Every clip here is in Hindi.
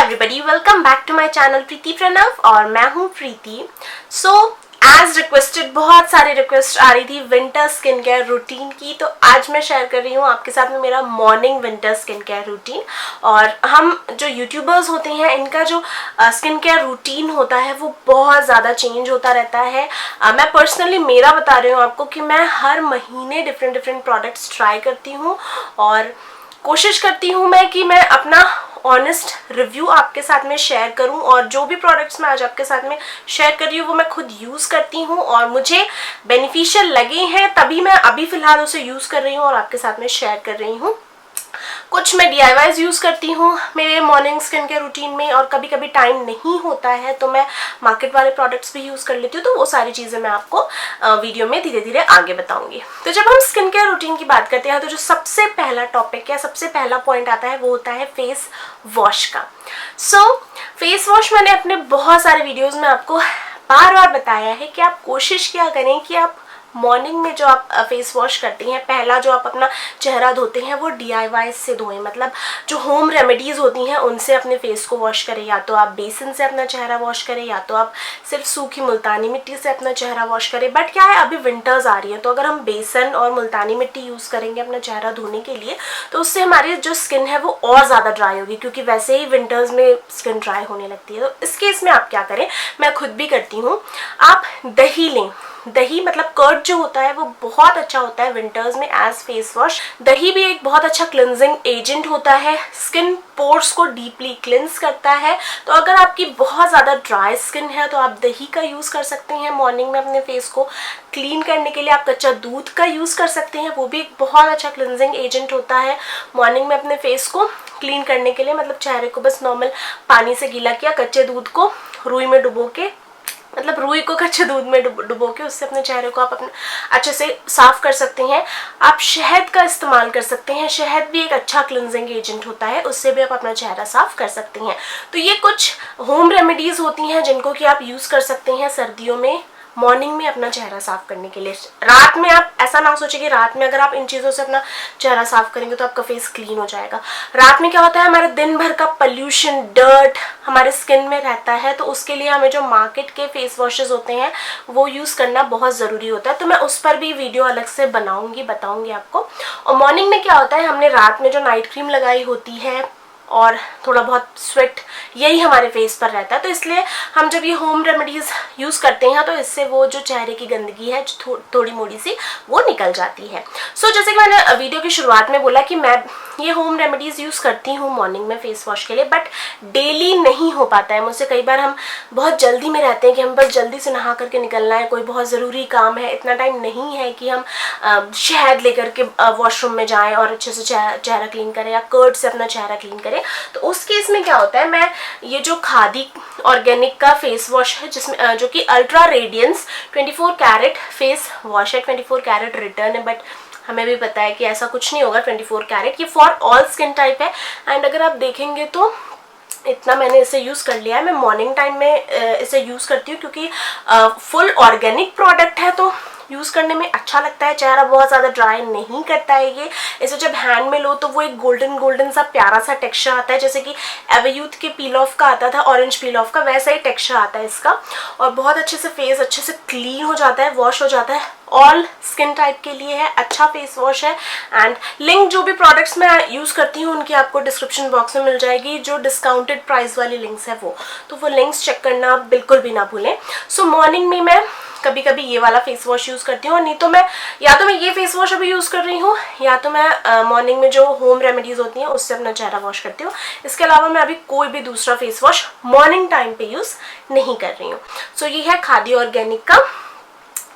Everybody, welcome back to my channel Preeti Pranav और मैं हूँ प्रीति। सो एज रिक्वेस्टेड बहुत सारी रिक्वेस्ट आ रही थी विंटर स्किन केयर रूटीन की, तो आज मैं शेयर कर रही हूँ आपके साथ में मेरा morning winter skin care routine. और हम जो यूट्यूबर्स होते हैं इनका जो स्किन केयर रूटीन होता है वो बहुत ज़्यादा चेंज होता रहता है। मैं पर्सनली मेरा बता रही हूँ आपको कि मैं हर महीने डिफरेंट प्रोडक्ट्स ट्राई करती हूँ और कोशिश करती हूँ मैं कि मैं अपना ऑनेस्ट रिव्यू आपके साथ में शेयर करूं। और जो भी प्रोडक्ट्स मैं आज आपके साथ में शेयर कर रही हूँ वो मैं खुद यूज़ करती हूँ और मुझे बेनिफिशियल लगे हैं, तभी मैं अभी फ़िलहाल उसे यूज़ कर रही हूँ और आपके साथ में शेयर कर रही हूँ। कुछ मैं DIYs यूज़ करती हूँ मेरे मॉर्निंग स्किन केयर रूटीन में, और कभी कभी टाइम नहीं होता है तो मैं मार्केट वाले प्रोडक्ट्स भी यूज़ कर लेती हूँ। तो वो सारी चीज़ें मैं आपको वीडियो में धीरे धीरे आगे बताऊंगी। तो जब हम स्किन केयर रूटीन की बात करते हैं तो जो सबसे पहला टॉपिक या सबसे पहला पॉइंट आता है वो होता है फेस वॉश का। फेस वॉश मैंने अपने बहुत सारे वीडियोज़ में आपको बार बार बताया है कि आप कोशिश क्या करें कि आप मॉर्निंग में जो आप फेस वॉश करती हैं, पहला जो आप अपना चेहरा धोते हैं वो DIY से धोएं। मतलब जो होम रेमेडीज़ होती हैं उनसे अपने फेस को वॉश करें। या तो आप बेसन से अपना चेहरा वॉश करें या तो आप सिर्फ सूखी मुल्तानी मिट्टी से अपना चेहरा वॉश करें। बट क्या है, अभी विंटर्स आ रही है तो अगर हम बेसन और मुल्तानी मिट्टी यूज़ करेंगे अपना चेहरा धोने के लिए तो उससे हमारी जो स्किन है वो और ज़्यादा ड्राई होगी, क्योंकि वैसे ही विंटर्स में स्किन ड्राई होने लगती है। तो इस केस में आप क्या करें, मैं खुद भी करती हूँ, आप दही लें। दही मतलब कर्ड जो होता है वो बहुत अच्छा होता है विंटर्स में एज फेस वॉश। दही भी एक बहुत अच्छा क्लिनजिंग एजेंट होता है, स्किन पोर्स को डीपली क्लिंस करता है। तो अगर आपकी बहुत ज़्यादा ड्राई स्किन है तो आप दही का यूज़ कर सकते हैं मॉर्निंग में अपने फेस को क्लीन करने के लिए। आप कच्चा दूध का यूज़ कर सकते हैं, वो भी एक बहुत अच्छा क्लिनजिंग एजेंट होता है मॉर्निंग में अपने फेस को क्लीन करने के लिए। मतलब चेहरे को बस नॉर्मल पानी से गीला किया, कच्चे दूध को रुई में डुबो के, मतलब रुई को कच्चे दूध में डुबो के उससे अपने चेहरे को आप अपने अच्छे से साफ कर सकते हैं। आप शहद का इस्तेमाल कर सकते हैं, शहद भी एक अच्छा क्लिनजिंग एजेंट होता है, उससे भी आप अपना चेहरा साफ कर सकते हैं। तो ये कुछ होम रेमेडीज़ होती हैं जिनको कि आप यूज़ कर सकते हैं सर्दियों में मॉर्निंग में अपना चेहरा साफ करने के लिए। रात में आप ऐसा ना सोचें कि रात में अगर आप इन चीज़ों से अपना चेहरा साफ करेंगे तो आपका फेस क्लीन हो जाएगा। रात में क्या होता है, हमारे दिन भर का पॉल्यूशन, डर्ट हमारे स्किन में रहता है, तो उसके लिए हमें जो मार्केट के फेस वॉशेस होते हैं वो यूज़ करना बहुत ज़रूरी होता है। तो मैं उस पर भी वीडियो अलग से बताऊँगी आपको। और मॉर्निंग में क्या होता है, हमने रात में जो नाइट क्रीम लगाई होती है और थोड़ा बहुत स्वेट यही हमारे फेस पर रहता है, तो इसलिए हम जब ये होम रेमेडीज़ यूज़ करते हैं तो इससे वो जो चेहरे की गंदगी है थोड़ी मोड़ी सी वो निकल जाती है। जैसे कि मैंने वीडियो की शुरुआत में बोला कि मैं ये होम रेमेडीज़ यूज़ करती हूँ मॉर्निंग में फेस वॉश के लिए, बट डेली नहीं हो पाता है मुझसे। कई बार हम बहुत जल्दी में रहते हैं कि हम बस जल्दी से नहा करके निकलना है, कोई बहुत ज़रूरी काम है, इतना टाइम नहीं है कि हम शहद लेकर के वॉशरूम में जाएँ और अच्छे से चेहरा क्लीन करें या कर्ड से अपना चेहरा क्लीन करें। तो उस केस में क्या होता है, मैं ये जो खादी ऑर्गेनिक का फेस वॉश है जिसमें जो कि ultra radiance 24 carat face wash है, 24 कैरेट रिटर्न है, बट हमें भी पता है कि ऐसा कुछ नहीं होगा 24 कैरेट। ये फॉर ऑल स्किन टाइप है। एंड अगर आप देखेंगे तो इतना मैंने इसे यूज़ कर लिया है। मैं मॉर्निंग टाइम में इसे यूज़ करती हूँ क्योंकि फुल ऑर्गेनिक प्रोडक्ट है तो यूज़ करने में अच्छा लगता है, चेहरा बहुत ज़्यादा ड्राई नहीं करता है ये। इसे जब हैंड में लो तो वो एक गोल्डन सा प्यारा सा टेक्सचर आता है, जैसे कि एवरयूथ के पील ऑफ का आता था, ऑरेंज पील ऑफ का, वैसा ही टेक्सचर आता है इसका। और बहुत अच्छे से फेस अच्छे से क्लीन हो जाता है, वॉश हो जाता है। ऑल स्किन टाइप के लिए है, अच्छा फेस वॉश है। एंड लिंक जो भी प्रोडक्ट्स मैं यूज़ करती हूँ उनकी आपको डिस्क्रिप्शन बॉक्स में मिल जाएगी, जो डिस्काउंटेड प्राइस वाली लिंक्स है वो लिंक्स चेक करना बिल्कुल भी ना भूलें। मॉर्निंग में मैं कभी कभी ये वाला फेस वॉश यूज़ करती हूँ, नहीं तो मैं ये फेस वॉश अभी यूज़ कर रही हूँ, या तो मैं मॉर्निंग में जो होम रेमेडीज़ होती हैं उससे अपना चेहरा वॉश करती हूँ। इसके अलावा मैं अभी कोई भी दूसरा फेस वॉश मॉर्निंग टाइम पे यूज़ नहीं कर रही हूँ। ये है खादी ऑर्गेनिक का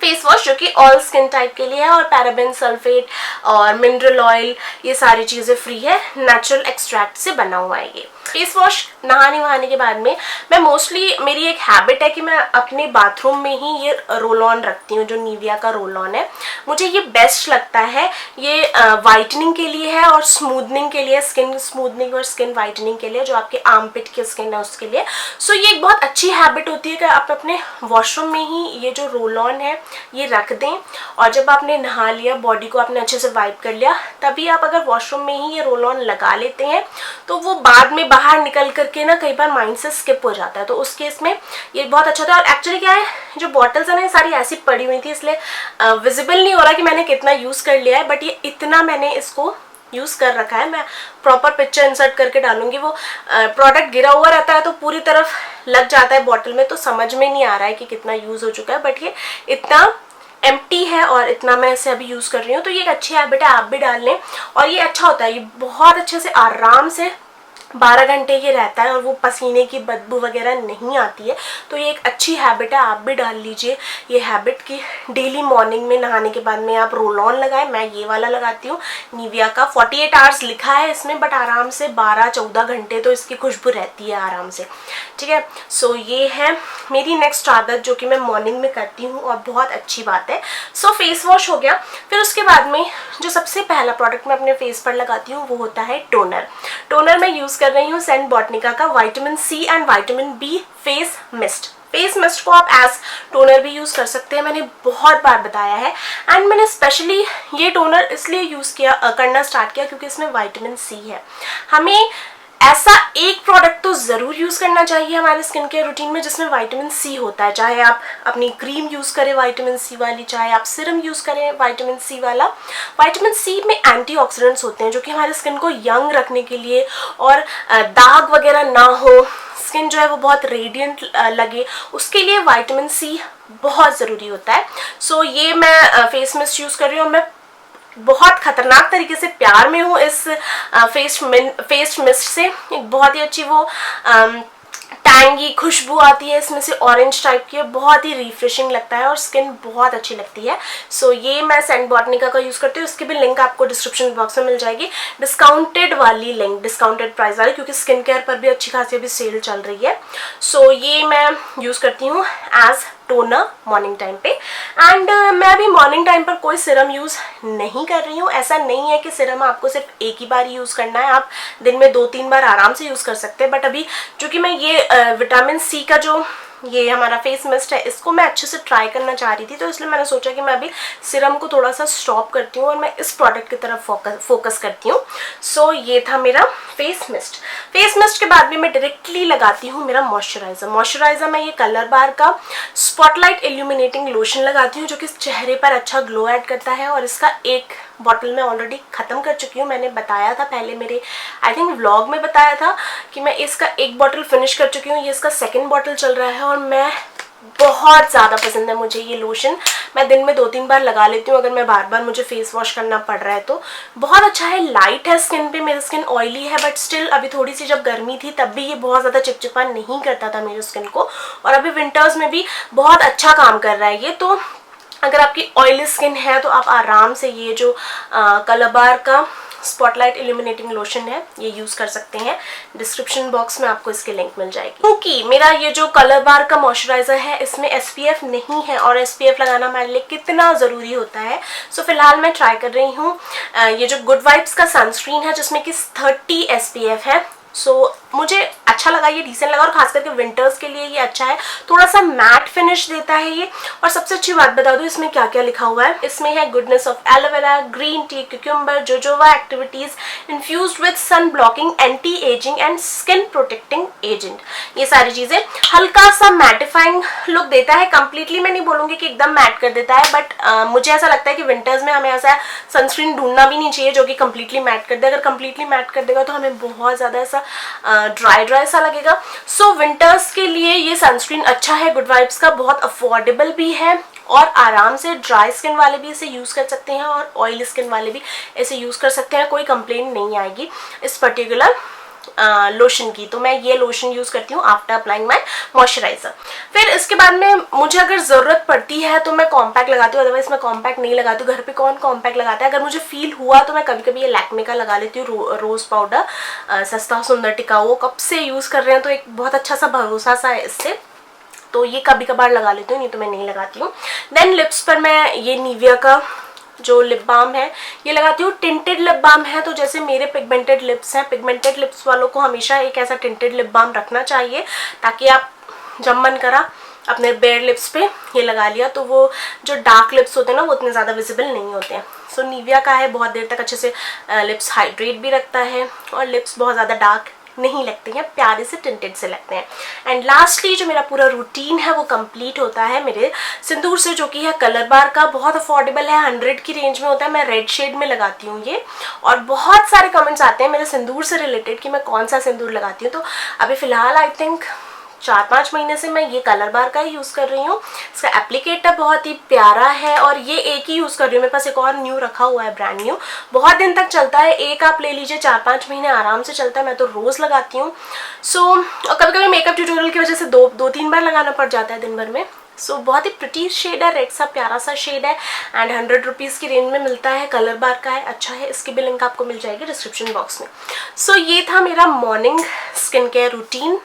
फेस वॉश जो कि ऑल स्किन टाइप के लिए है, और पैराबेन, सल्फेट और मिनरल ऑयल ये सारी चीज़ें फ्री है, नेचुरल एक्सट्रैक्ट से बना हुआ है ये फेस वॉश। नहाने वहाने के बाद में मैं मोस्टली, मेरी एक हैबिट है कि मैं अपने बाथरूम में ही ये रोल ऑन रखती हूँ, जो निविया का रोल ऑन है। मुझे ये बेस्ट लगता है, ये वाइटनिंग के लिए है और स्मूदनिंग के लिए, स्किन स्मूदनिंग और स्किन वाइटनिंग के लिए, जो आपके आर्मपिट की स्किन है उसके लिए। ये एक बहुत अच्छी हैबिट होती है कि आप अपने वॉशरूम में ही ये जो रोल ऑन है ये रख दें, और जब आपने नहा लिया, बॉडी को आपने अच्छे से वाइप कर लिया, तभी आप अगर वॉशरूम में ही ये रोल ऑन लगा लेते हैं तो वो बाद में बाहर निकल करके ना कई बार माइंड से स्किप हो जाता है। तो उस केस में ये बहुत अच्छा था। और एक्चुअली क्या है, जो बॉटल्स है ना सारी ऐसी पड़ी हुई थी, इसलिए विजिबल नहीं हो रहा कि मैंने कितना यूज़ कर लिया है, बट ये इतना मैंने इसको यूज़ कर रखा है। मैं प्रॉपर पिक्चर इंसर्ट करके डालूंगी। वो प्रोडक्ट गिरा हुआ रहता है तो पूरी तरफ लग जाता है बॉटल में, तो समझ में नहीं आ रहा है कि कितना यूज़ हो चुका है, बट ये इतना एम्प्टी है और इतना मैं इसे अभी यूज़ कर रही हूँ। तो ये एक अच्छी हैबिट है, आप भी डाल लें। और ये अच्छा होता है, ये बहुत अच्छे से आराम से 12 घंटे ये रहता है और वो पसीने की बदबू वगैरह नहीं आती है। तो ये एक अच्छी हैबिट है, आप भी डाल लीजिए ये हैबिट कि डेली मॉर्निंग में नहाने के बाद में आप रोल ऑन लगाएं। मैं ये वाला लगाती हूँ निविया का, 48 आवर्स लिखा है इसमें, बट आराम से 12-14 घंटे तो इसकी खुशबू रहती है आराम से, ठीक है। सो ये है मेरी नेक्स्ट आदत जो कि मैं मॉर्निंग में करती हूँ और बहुत अच्छी बात है। सो फेस वॉश हो गया। फिर उसके बाद में जो सबसे पहला प्रोडक्ट मैं अपने फेस पर लगाती हूँ वो होता है टोनर। टोनर मैं यूज़ कर रही हूँ सेंट बोटनिका का vitamin C and vitamin B face mist. Face mist को आप एज टोनर भी यूज़ कर सकते हैं, मैंने बहुत बार बताया है। एंड मैंने स्पेशली ये टोनर इसलिए यूज़ करना स्टार्ट किया क्योंकि इसमें विटामिन सी है। हमें ऐसा एक प्रोडक्ट तो ज़रूर यूज़ करना चाहिए हमारे स्किन केयर रूटीन में जिसमें विटामिन सी होता है। चाहे आप अपनी क्रीम यूज़ करें विटामिन सी वाली, चाहे आप सिरम यूज़ करें विटामिन सी वाला। विटामिन सी में एंटीऑक्सीडेंट्स होते हैं जो कि हमारे स्किन को यंग रखने के लिए और दाग वगैरह ना हो, स्किन जो है वो बहुत रेडिएंट लगे, उसके लिए विटामिन सी बहुत ज़रूरी होता है। सो ये मैं फेस मिस्ट यूज़ कर रही हूँ। मैं बहुत खतरनाक तरीके से प्यार में हूँ इस फेस मिस्ट से। एक बहुत ही अच्छी वो टैंगी खुशबू आती है इसमें से, ऑरेंज टाइप की, बहुत ही रिफ्रेशिंग लगता है और स्किन बहुत अच्छी लगती है। सो ये मैं सेंट बोटनिका का यूज़ करती हूँ। इसकी भी लिंक आपको डिस्क्रिप्शन बॉक्स में मिल जाएगी, डिस्काउंटेड वाली लिंक, डिस्काउंटेड प्राइस वाली, क्योंकि स्किन केयर पर भी अच्छी खासी अभी सेल चल रही है। सो ये मैं यूज़ करती हूँ एज टोनर मॉर्निंग टाइम पे। एंड मैं अभी मॉर्निंग टाइम पर कोई सिरम यूज़ नहीं कर रही हूँ। ऐसा नहीं है कि सिरम आपको सिर्फ एक ही बार यूज़ करना है, आप दिन में 2-3 बार आराम से यूज़ कर सकते हैं। बट अभी चूँकि मैं ये विटामिन सी का जो ये हमारा फेस मिस्ट है इसको मैं अच्छे से ट्राई करना चाह रही थी, तो इसलिए मैंने सोचा कि मैं अभी सिरम को थोड़ा सा स्टॉप करती हूँ और मैं इस प्रोडक्ट की तरफ फोकस करती हूँ। सो ये था मेरा फेस मिस्ट। फेस मिस्ट के बाद भी मैं डायरेक्टली लगाती हूँ मेरा मॉइस्चराइजर मैं ये कलर बार का स्पॉटलाइट इल्यूमिनेटिंग लोशन लगाती हूँ जो कि चेहरे पर अच्छा ग्लो ऐड करता है। और इसका एक बॉटल मैं ऑलरेडी ख़त्म कर चुकी हूँ। मैंने बताया था पहले, मेरे आई थिंक व्लॉग में बताया था कि मैं इसका एक बॉटल फिनिश कर चुकी हूँ। ये इसका सेकंड बॉटल चल रहा है और मैं बहुत ज़्यादा पसंद है मुझे ये लोशन। मैं दिन में 2-3 बार लगा लेती हूँ अगर मैं बार बार मुझे फेस वॉश करना पड़ रहा है तो। बहुत अच्छा है, लाइट है स्किन पे। मेरी स्किन ऑयली है बट स्टिल अभी थोड़ी सी जब गर्मी थी तब भी ये बहुत ज़्यादा चिपचिपा नहीं करता था मेरी स्किन को, और अभी विंटर्स में भी बहुत अच्छा काम कर रहा है ये। तो अगर आपकी ऑयली स्किन है तो आप आराम से ये जो कलरबार का स्पॉटलाइट इल्यूमिनेटिंग लोशन है ये यूज़ कर सकते हैं। डिस्क्रिप्शन बॉक्स में आपको इसकी लिंक मिल जाएगी। क्योंकि मेरा ये जो कलरबार का मॉइस्चराइजर है इसमें SPF नहीं है, और SPF लगाना हमारे लिए कितना ज़रूरी होता है। सो फिलहाल मैं ट्राई कर रही हूँ ये जो गुड वाइब्स का सनस्क्रीन है जिसमें कि 30 SPF है। सो मुझे अच्छा लगा, ये डिसेंट लगा, और खास करके विंटर्स के लिए ये अच्छा है। थोड़ा सा मैट फिनिश देता है ये। और सबसे अच्छी बात बता दूं इसमें क्या क्या लिखा हुआ है। इसमें है goodness of aloe vera, green tea, cucumber, jojoba activities, infused with sun blocking, anti aging and skin protecting agent. ये सारी चीजें हल्का सा मैटिफाइंग लुक देता है। कंप्लीटली मैं नहीं बोलूंगी कि एकदम मैट कर देता है, बट मुझे ऐसा लगता है कि विंटर्स में हमें ऐसा सनस्क्रीन ढूंढना भी नहीं चाहिए जो कि कंप्लीटली मैट कर दे। अगर कंप्लीटली मैट कर देगा तो हमें बहुत ज्यादा ऐसा ड्राई सा लगेगा। सो विंटर्स के लिए ये सनस्क्रीन अच्छा है गुड वाइब्स का, बहुत अफोर्डेबल भी है और आराम से ड्राई स्किन वाले भी इसे यूज़ कर सकते हैं और ऑयली स्किन वाले भी इसे यूज़ कर सकते हैं। कोई कंप्लेंट नहीं आएगी इस पर्टिकुलर लोशन की। तो मैं ये लोशन यूज़ करती हूँ आफ्टर अप्लाइंग माई मॉइस्चराइजर। फिर इसके बाद में मुझे अगर ज़रूरत पड़ती है तो मैं कॉम्पैक्ट लगाती हूँ, अदरवाइज मैं कॉम्पैक्ट नहीं लगाती हूँ। घर पे कौन कॉम्पैक्ट लगाता है। अगर मुझे फील हुआ तो मैं कभी कभी ये लैक्मे का लगा लेती हूँ रोज़ पाउडर, सस्ता सुंदर टिकाऊ। वो कब से यूज़ कर रहे हैं तो एक बहुत अच्छा सा भरोसा सा है इससे, तो ये कभी कभार लगा लेती हूँ, नहीं तो मैं नहीं लगाती हूँ। देन लिप्स पर मैं ये निविया का जो लिप बाम है ये लगाती हूँ। टिंटेड लिप बाम है, तो जैसे मेरे पिगमेंटेड लिप्स हैं, पिगमेंटेड लिप्स वालों को हमेशा एक ऐसा टिंटेड लिप बाम रखना चाहिए ताकि आप जब मन करा अपने बेयर लिप्स पे ये लगा लिया, तो वो जो डार्क लिप्स होते हैं ना वो उतने ज़्यादा विजिबल नहीं होते हैं। सो निविया का है, बहुत देर तक अच्छे से लिप्स हाइड्रेट भी रखता है और लिप्स बहुत ज़्यादा डार्क नहीं लगते हैं, प्यारे से टिंटेड से लगते हैं। एंड लास्टली जो मेरा पूरा रूटीन है वो कंप्लीट होता है मेरे सिंदूर से, जो कि है कलर बार का, बहुत अफोर्डेबल है, 100 की रेंज में होता है। मैं रेड शेड में लगाती हूँ ये, और बहुत सारे कमेंट्स आते हैं मेरे सिंदूर से रिलेटेड कि मैं कौन सा सिंदूर लगाती हूँ। तो अभी फ़िलहाल आई थिंक 4-5 महीने से मैं ये कलर बार का ही यूज़ कर रही हूँ। इसका एप्लीकेटर बहुत ही प्यारा है और ये एक ही यूज़ कर रही हूँ, मेरे पास एक और न्यू रखा हुआ है ब्रांड न्यू, बहुत दिन तक चलता है। एक आप ले लीजिए, 4-5 महीने आराम से चलता है, मैं तो रोज़ लगाती हूँ। और कभी कभी मेकअप ट्यूटोरियल की वजह से 2-3 बार लगाना पड़ जाता है दिन भर में। बहुत ही प्रिटी शेड है, रेड सा प्यारा सा शेड है एंड 100 रुपीज़ की रेंज में मिलता है। कलर बार का है, अच्छा है। इसकी भी लिंक आपको मिल जाएगी डिस्क्रिप्शन बॉक्स में। ये था मेरा मॉर्निंग स्किन केयर रूटीन।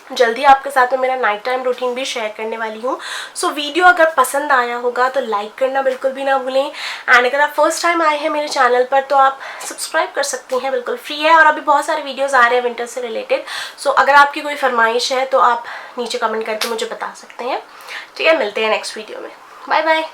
जल्दी आपके साथ में मेरा नाइट टाइम रूटीन भी शेयर करने वाली हूँ। वीडियो अगर पसंद आया होगा तो लाइक करना बिल्कुल भी ना भूलें। एंड अगर आप फर्स्ट टाइम आए हैं मेरे चैनल पर तो आप सब्सक्राइब कर सकती हैं, बिल्कुल फ्री है। और अभी बहुत सारे वीडियोस आ रहे हैं विंटर से रिलेटेड। अगर आपकी कोई फरमाइश है तो आप नीचे कमेंट करके मुझे बता सकते हैं। ठीक है, मिलते हैं नेक्स्ट वीडियो में। Bye bye.